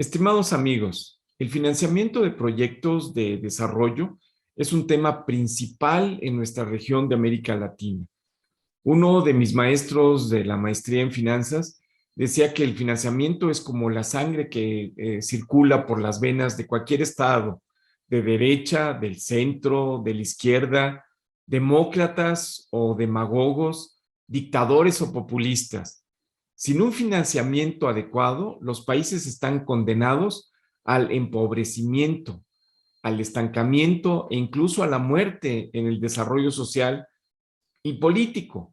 Estimados amigos, el financiamiento de proyectos de desarrollo es un tema principal en nuestra región de América Latina. Uno de mis maestros de la maestría en finanzas decía que el financiamiento es como la sangre que circula por las venas de cualquier estado, de derecha, del centro, de la izquierda, demócratas o demagogos, dictadores o populistas. Sin un financiamiento adecuado, los países están condenados al empobrecimiento, al estancamiento e incluso a la muerte en el desarrollo social y político.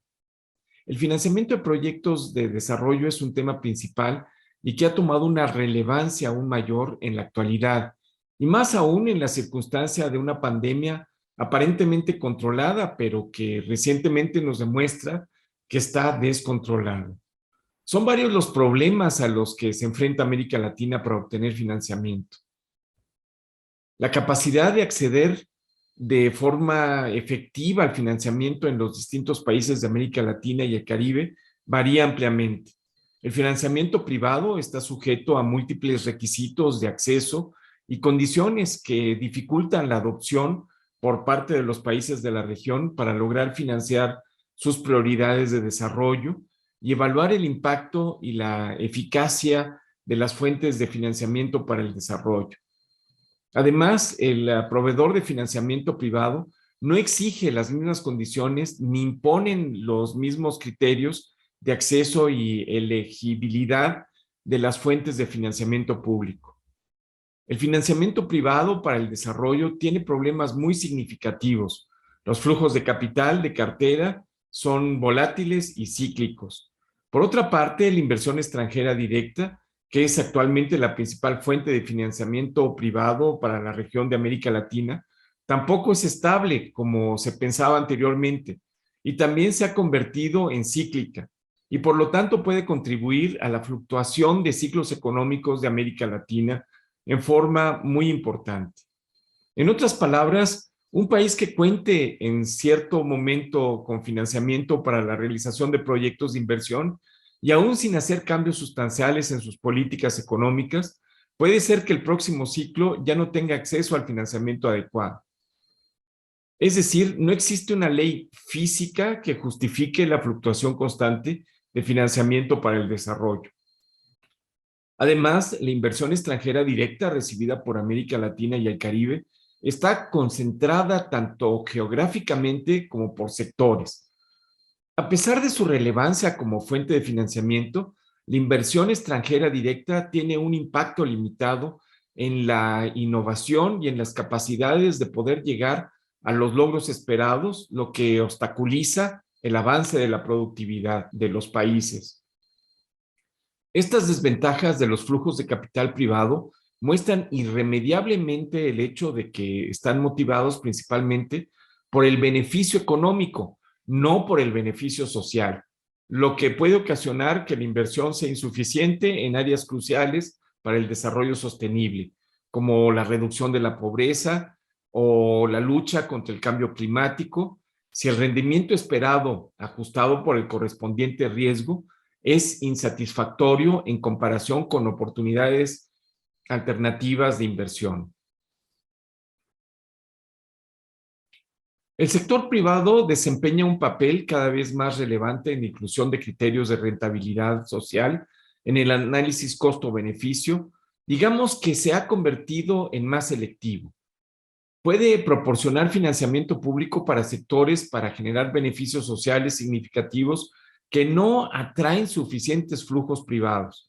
El financiamiento de proyectos de desarrollo es un tema principal y que ha tomado una relevancia aún mayor en la actualidad, y más aún en la circunstancia de una pandemia aparentemente controlada, pero que recientemente nos demuestra que está descontrolada. Son varios los problemas a los que se enfrenta América Latina para obtener financiamiento. La capacidad de acceder de forma efectiva al financiamiento en los distintos países de América Latina y el Caribe varía ampliamente. El financiamiento privado está sujeto a múltiples requisitos de acceso y condiciones que dificultan la adopción por parte de los países de la región para lograr financiar sus prioridades de desarrollo y evaluar el impacto y la eficacia de las fuentes de financiamiento para el desarrollo. Además, el proveedor de financiamiento privado no exige las mismas condiciones ni imponen los mismos criterios de acceso y elegibilidad de las fuentes de financiamiento público. El financiamiento privado para el desarrollo tiene problemas muy significativos. Los flujos de capital de cartera son volátiles y cíclicos. Por otra parte, la inversión extranjera directa, que es actualmente la principal fuente de financiamiento privado para la región de América Latina, tampoco es estable como se pensaba anteriormente y también se ha convertido en cíclica y por lo tanto puede contribuir a la fluctuación de ciclos económicos de América Latina en forma muy importante. En otras palabras, un país que cuente en cierto momento con financiamiento para la realización de proyectos de inversión y aún sin hacer cambios sustanciales en sus políticas económicas, puede ser que el próximo ciclo ya no tenga acceso al financiamiento adecuado. Es decir, no existe una ley física que justifique la fluctuación constante de financiamiento para el desarrollo. Además, la inversión extranjera directa recibida por América Latina y el Caribe está concentrada tanto geográficamente como por sectores. A pesar de su relevancia como fuente de financiamiento, la inversión extranjera directa tiene un impacto limitado en la innovación y en las capacidades de poder llegar a los logros esperados, lo que obstaculiza el avance de la productividad de los países. Estas desventajas de los flujos de capital privado muestran irremediablemente el hecho de que están motivados principalmente por el beneficio económico, no por el beneficio social, lo que puede ocasionar que la inversión sea insuficiente en áreas cruciales para el desarrollo sostenible, como la reducción de la pobreza o la lucha contra el cambio climático, si el rendimiento esperado, ajustado por el correspondiente riesgo, es insatisfactorio en comparación con oportunidades alternativas de inversión. El sector privado desempeña un papel cada vez más relevante en la inclusión de criterios de rentabilidad social en el análisis costo-beneficio. Digamos que se ha convertido en más selectivo. Puede proporcionar financiamiento público para sectores para generar beneficios sociales significativos que no atraen suficientes flujos privados.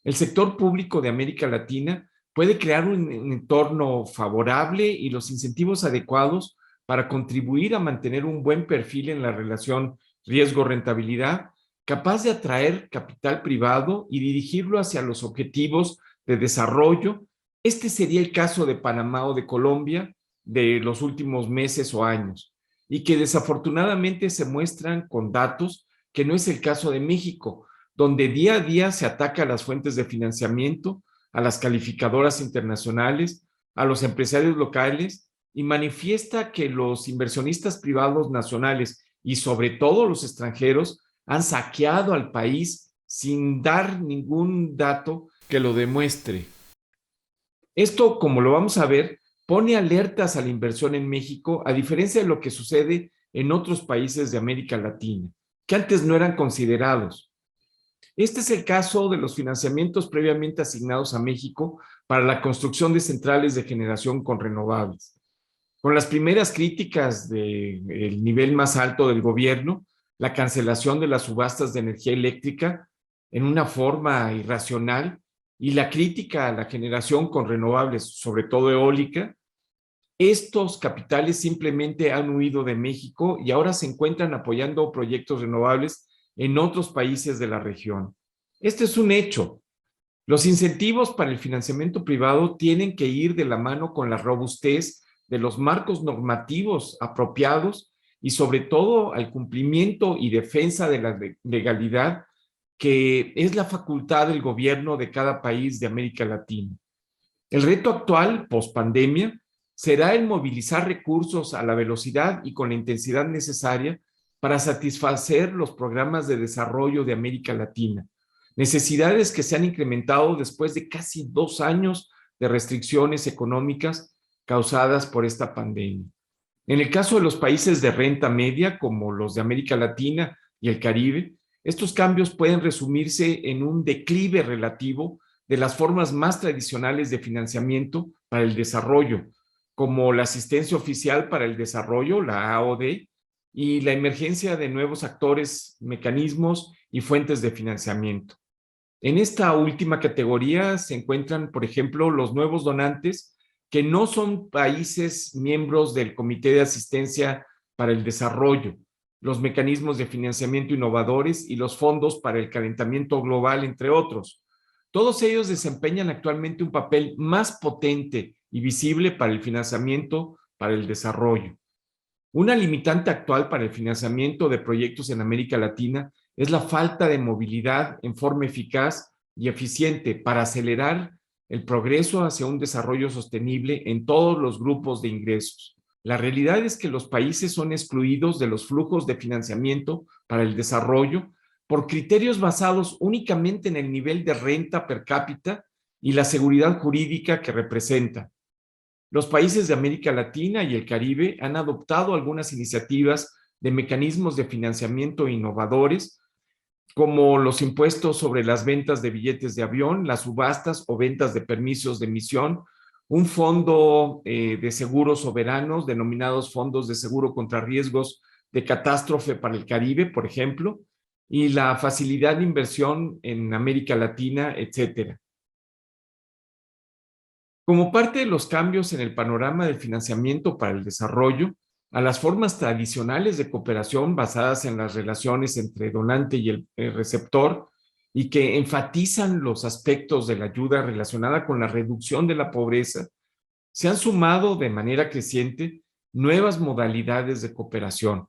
El sector público de América Latina puede crear un entorno favorable y los incentivos adecuados para contribuir a mantener un buen perfil en la relación riesgo-rentabilidad, capaz de atraer capital privado y dirigirlo hacia los objetivos de desarrollo. Este sería el caso de Panamá o de Colombia de los últimos meses o años, y que desafortunadamente se muestran con datos que no es el caso de México, donde día a día se ataca a las fuentes de financiamiento, a las calificadoras internacionales, a los empresarios locales y manifiesta que los inversionistas privados nacionales y sobre todo los extranjeros han saqueado al país sin dar ningún dato que lo demuestre. Esto, como lo vamos a ver, pone alertas a la inversión en México, a diferencia de lo que sucede en otros países de América Latina, que antes no eran considerados. Este es el caso de los financiamientos previamente asignados a México para la construcción de centrales de generación con renovables. Con las primeras críticas del nivel más alto del gobierno, la cancelación de las subastas de energía eléctrica en una forma irracional y la crítica a la generación con renovables, sobre todo eólica, estos capitales simplemente han huido de México y ahora se encuentran apoyando proyectos renovables en otros países de la región. Este es un hecho. Los incentivos para el financiamiento privado tienen que ir de la mano con la robustez de los marcos normativos apropiados y sobre todo al cumplimiento y defensa de la legalidad, que es la facultad del gobierno de cada país de América Latina. El reto actual, post-pandemia, será el movilizar recursos a la velocidad y con la intensidad necesaria para satisfacer los programas de desarrollo de América Latina. Necesidades que se han incrementado después de casi 2 años de restricciones económicas causadas por esta pandemia. En el caso de los países de renta media, como los de América Latina y el Caribe, estos cambios pueden resumirse en un declive relativo de las formas más tradicionales de financiamiento para el desarrollo, como la asistencia oficial para el desarrollo, la AOD, y la emergencia de nuevos actores, mecanismos y fuentes de financiamiento. En esta última categoría se encuentran, por ejemplo, los nuevos donantes que no son países miembros del Comité de Asistencia para el Desarrollo, los mecanismos de financiamiento innovadores y los fondos para el calentamiento global, entre otros. Todos ellos desempeñan actualmente un papel más potente y visible para el financiamiento para el desarrollo. Una limitante actual para el financiamiento de proyectos en América Latina es la falta de movilidad en forma eficaz y eficiente para acelerar el progreso hacia un desarrollo sostenible en todos los grupos de ingresos. La realidad es que los países son excluidos de los flujos de financiamiento para el desarrollo por criterios basados únicamente en el nivel de renta per cápita y la seguridad jurídica que representa. Los países de América Latina y el Caribe han adoptado algunas iniciativas de mecanismos de financiamiento innovadores, como los impuestos sobre las ventas de billetes de avión, las subastas o ventas de permisos de emisión, un fondo de seguros soberanos denominados fondos de seguro contra riesgos de catástrofe para el Caribe, por ejemplo, y la facilidad de inversión en América Latina, etcétera. Como parte de los cambios en el panorama del financiamiento para el desarrollo, a las formas tradicionales de cooperación basadas en las relaciones entre donante y el receptor y que enfatizan los aspectos de la ayuda relacionada con la reducción de la pobreza, se han sumado de manera creciente nuevas modalidades de cooperación,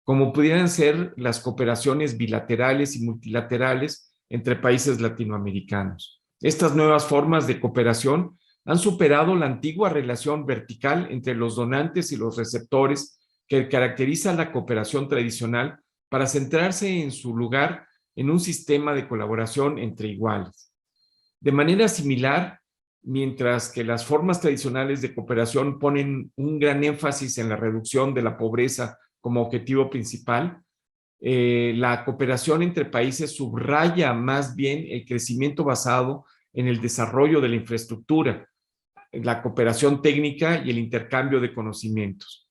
como pudieran ser las cooperaciones bilaterales y multilaterales entre países latinoamericanos. Estas nuevas formas de cooperación han superado la antigua relación vertical entre los donantes y los receptores que caracteriza la cooperación tradicional para centrarse en su lugar en un sistema de colaboración entre iguales. De manera similar, mientras que las formas tradicionales de cooperación ponen un gran énfasis en la reducción de la pobreza como objetivo principal, la cooperación entre países subraya más bien el crecimiento basado en el desarrollo de la infraestructura, la cooperación técnica y el intercambio de conocimientos.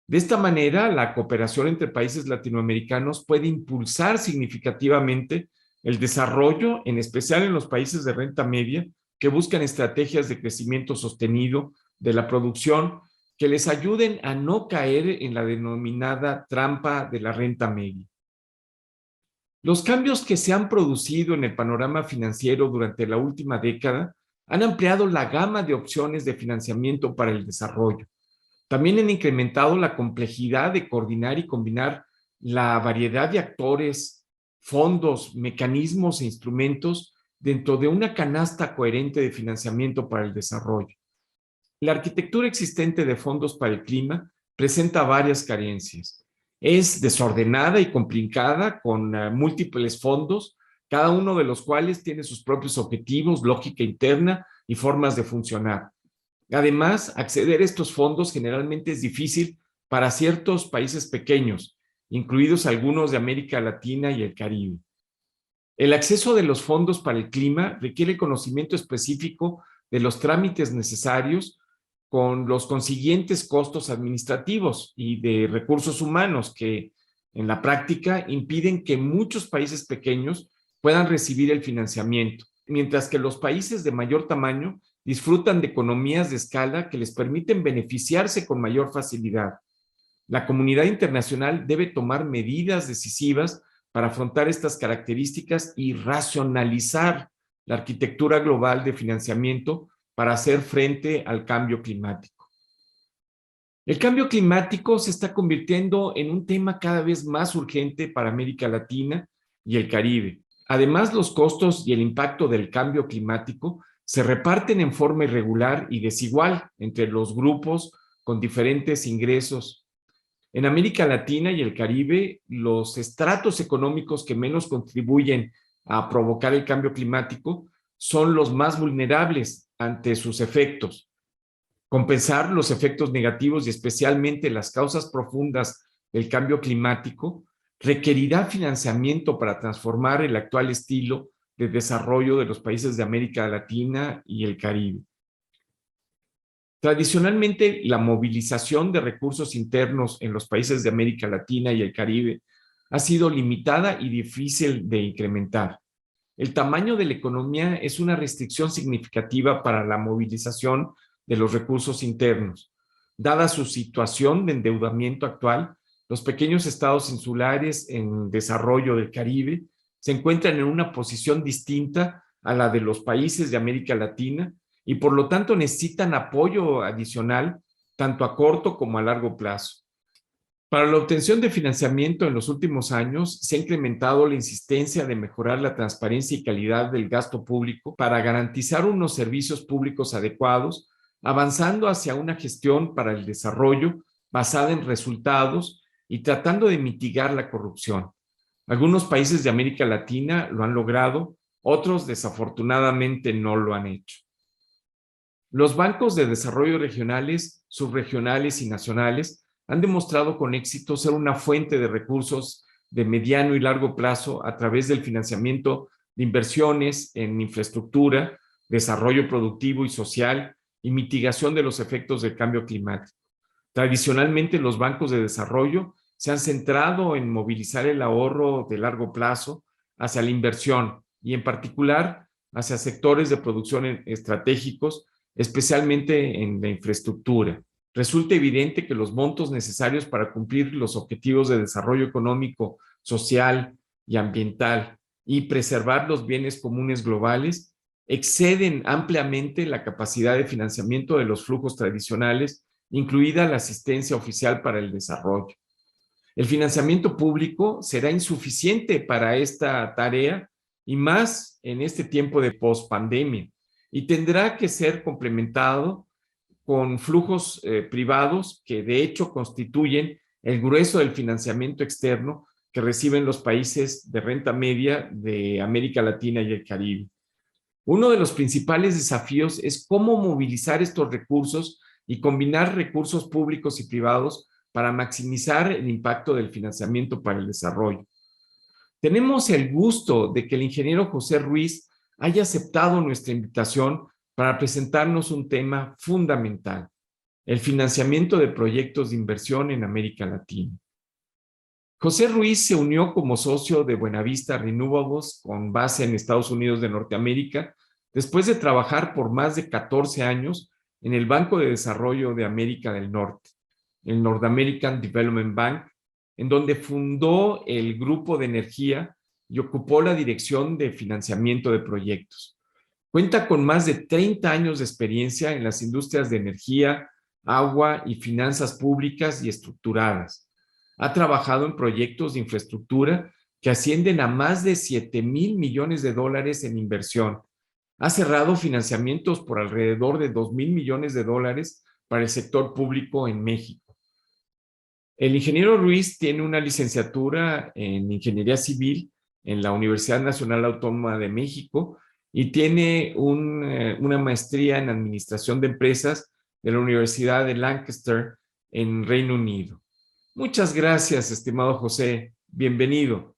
De esta manera, la cooperación entre países latinoamericanos puede impulsar significativamente el desarrollo, en especial en los países de renta media, que buscan estrategias de crecimiento sostenido de la producción que les ayuden a no caer en la denominada trampa de la renta media. Los cambios que se han producido en el panorama financiero durante la última década han ampliado la gama de opciones de financiamiento para el desarrollo. También han incrementado la complejidad de coordinar y combinar la variedad de actores, fondos, mecanismos e instrumentos dentro de una canasta coherente de financiamiento para el desarrollo. La arquitectura existente de fondos para el clima presenta varias carencias. Es desordenada y complicada con múltiples fondos, cada uno de los cuales tiene sus propios objetivos, lógica interna y formas de funcionar. Además, acceder a estos fondos generalmente es difícil para ciertos países pequeños, incluidos algunos de América Latina y el Caribe. El acceso de los fondos para el clima requiere conocimiento específico de los trámites necesarios con los consiguientes costos administrativos y de recursos humanos que en la práctica impiden que muchos países pequeños puedan recibir el financiamiento, mientras que los países de mayor tamaño disfrutan de economías de escala que les permiten beneficiarse con mayor facilidad. La comunidad internacional debe tomar medidas decisivas para afrontar estas características y racionalizar la arquitectura global de financiamiento para hacer frente al cambio climático. El cambio climático se está convirtiendo en un tema cada vez más urgente para América Latina y el Caribe. Además, los costos y el impacto del cambio climático se reparten en forma irregular y desigual entre los grupos con diferentes ingresos. En América Latina y el Caribe, los estratos económicos que menos contribuyen a provocar el cambio climático son los más vulnerables ante sus efectos. Compensar los efectos negativos y especialmente las causas profundas del cambio climático requerirá financiamiento para transformar el actual estilo de desarrollo de los países de América Latina y el Caribe. Tradicionalmente, la movilización de recursos internos en los países de América Latina y el Caribe ha sido limitada y difícil de incrementar. El tamaño de la economía es una restricción significativa para la movilización de los recursos internos. Dada su situación de endeudamiento actual, los pequeños estados insulares en desarrollo del Caribe se encuentran en una posición distinta a la de los países de América Latina y por lo tanto necesitan apoyo adicional tanto a corto como a largo plazo. Para la obtención de financiamiento en los últimos años se ha incrementado la insistencia de mejorar la transparencia y calidad del gasto público para garantizar unos servicios públicos adecuados, avanzando hacia una gestión para el desarrollo basada en resultados y tratando de mitigar la corrupción. Algunos países de América Latina lo han logrado, otros desafortunadamente no lo han hecho. Los bancos de desarrollo regionales, subregionales y nacionales han demostrado con éxito ser una fuente de recursos de mediano y largo plazo a través del financiamiento de inversiones en infraestructura, desarrollo productivo y social y mitigación de los efectos del cambio climático. Tradicionalmente, los bancos de desarrollo se han centrado en movilizar el ahorro de largo plazo hacia la inversión y, en particular, hacia sectores de producción estratégicos, especialmente en la infraestructura. Resulta evidente que los montos necesarios para cumplir los objetivos de desarrollo económico, social y ambiental y preservar los bienes comunes globales exceden ampliamente la capacidad de financiamiento de los flujos tradicionales, incluida la asistencia oficial para el desarrollo. El financiamiento público será insuficiente para esta tarea y más en este tiempo de pospandemia y tendrá que ser complementado con flujos privados que de hecho constituyen el grueso del financiamiento externo que reciben los países de renta media de América Latina y el Caribe. Uno de los principales desafíos es cómo movilizar estos recursos y combinar recursos públicos y privados para maximizar el impacto del financiamiento para el desarrollo. Tenemos el gusto de que el ingeniero José Ruiz haya aceptado nuestra invitación para presentarnos un tema fundamental, el financiamiento de proyectos de inversión en América Latina. José Ruiz se unió como socio de Buenavista Renewables con base en Estados Unidos de Norteamérica, después de trabajar por más de 14 años en el Banco de Desarrollo de América del Norte, el North American Development Bank, en donde fundó el grupo de energía y ocupó la dirección de financiamiento de proyectos. Cuenta con más de 30 años de experiencia en las industrias de energía, agua y finanzas públicas y estructuradas. Ha trabajado en proyectos de infraestructura que ascienden a más de $7,000 millones en inversión. Ha cerrado financiamientos por alrededor de $2,000 millones para el sector público en México. El ingeniero Ruiz tiene una licenciatura en Ingeniería Civil en la Universidad Nacional Autónoma de México y tiene una maestría en Administración de Empresas de la Universidad de Lancaster en Reino Unido. Muchas gracias, estimado José. Bienvenido.